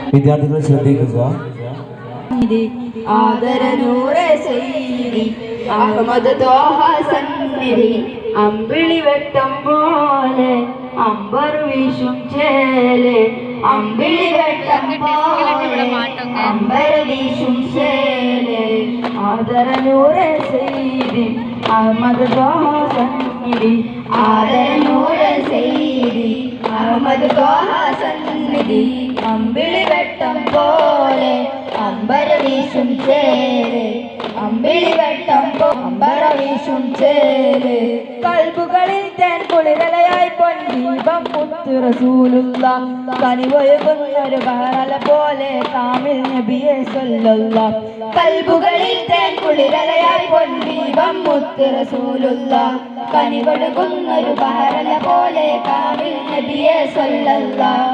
വിദ്യാർത്ഥികൾ ശ്രദ്ധിക്കുക. ആദരനൂറെ സയ്യിദി അഹമ്മദ് ത്വാഹ സന്നിധി അമ്പിളി വെട്ടം പോലെ അമ്പർ വീശും ചേലെ അമ്പിളി വെട്ടം പോലെ അമ്പർ വീശും ചേലെ ആദരനൂറെ സയ്യിദി അഹമ്മദ് ത്വാഹ സന്നിധി ആദരനൂറെ സയ്യിദി അഹമ്മദ് ത്വാഹ സന്നിധി അമ്പിളി വെട്ടം പോലെ അമ്പര വീശും ചേര് അമ്പിളി വെട്ടം അമ്പര വീശും ചേര് കൽബുകളിൽ തേൻ കുളിരലയായി പൊൻദീപം മുത്ത് റസൂലുള്ള കനിവൊഴുകുന്നൊരു ബഹറല പോലെ കാമിൽ നബിയെ സ്വല്ലല്ലാഹ് കൽബുകളിൽ തേൻ കുളിരലയായി പൊൻദീപം മുത്ത് റസൂലുള്ള കനിവൊഴുകുന്നൊരു ബഹറല പോലെ കാമിൽ നബിയെ സ്വല്ലല്ലാഹ്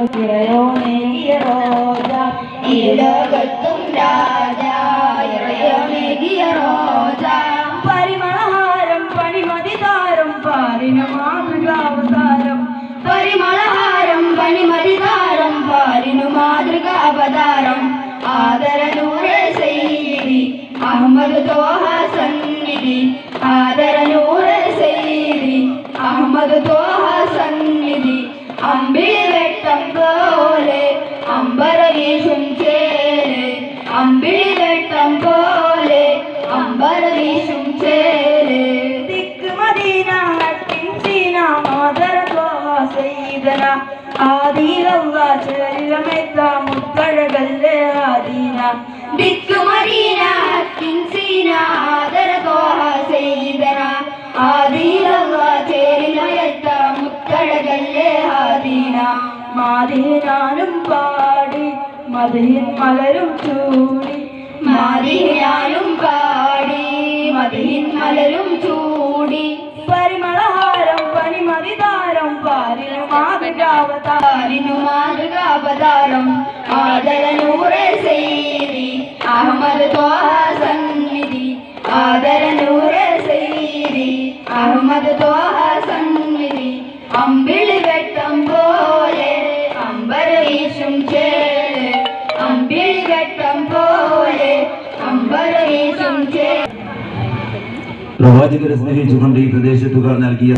ഇരുലോകത്തിറയോനേകിയ റോജ ഇരുലോകത്തും രാജ ഇറയോനേകിയ റോജ പരിമളഹാരം പണിമതിതാരം പാലിനു മാതൃകാവതാരം പരിമളഹാരം പണിമതിതാരം പാലിനു മാതൃകാവതാരം ആദരനൂറെ സയ്യിദി അഹമ്മദ് ത്വാഹ സന്നിധി ആദരനൂറെ സയ്യിദി അഹമ്മദ് ത്വാഹ സന്നിധി അമ്പിളി വെട്ടം പോലെ അമ്പര വീശും ചേര് അമ്പിളി വെട്ടം പോലെ അമ്പര വീശും ചേര് ദിക്ക് മദീന ഹക്കിൻസീന മാദര ത്വാഹ സയ്യിദന ആദീലല്ല ചേരിലമെത്ത മുത്തഴകല്ലേ ആദീന ദിക്ക് മദീന ഹക്കിൻസീന ആദര ത്വാഹ സയ്യിദന ആദീലല്ല ചേരിലമെത്ത മുത്തഴകല്ലേ ആദീന മാദീനാനും പാടി മദീൻ മലരും ചൂടി മാദീനാനും പാടി മദീൻ മലരും ചൂടി പരിമളഹാരം പനിമതിതാരം പാലിനു മാതൃകാവതാരം ആദരനൂറെ സയ്യിദി അഹമ്മദ് ത്വാഹ സന്നിധി ആദരനൂറെ സയ്യിദി അഹമ്മദ് ത്വാഹ സന്നിധി അമ്പിളി വെട്ടം പോലെ അമ്പര വീശും ചേര് അമ്പിളി വെട്ടം പോലെ അമ്പര വീശും ചേര് പ്രവാചകരെ സ്നേഹിച്ചുകൊണ്ട് ഈ പ്രദേശത്തുകാർ നൽകിയ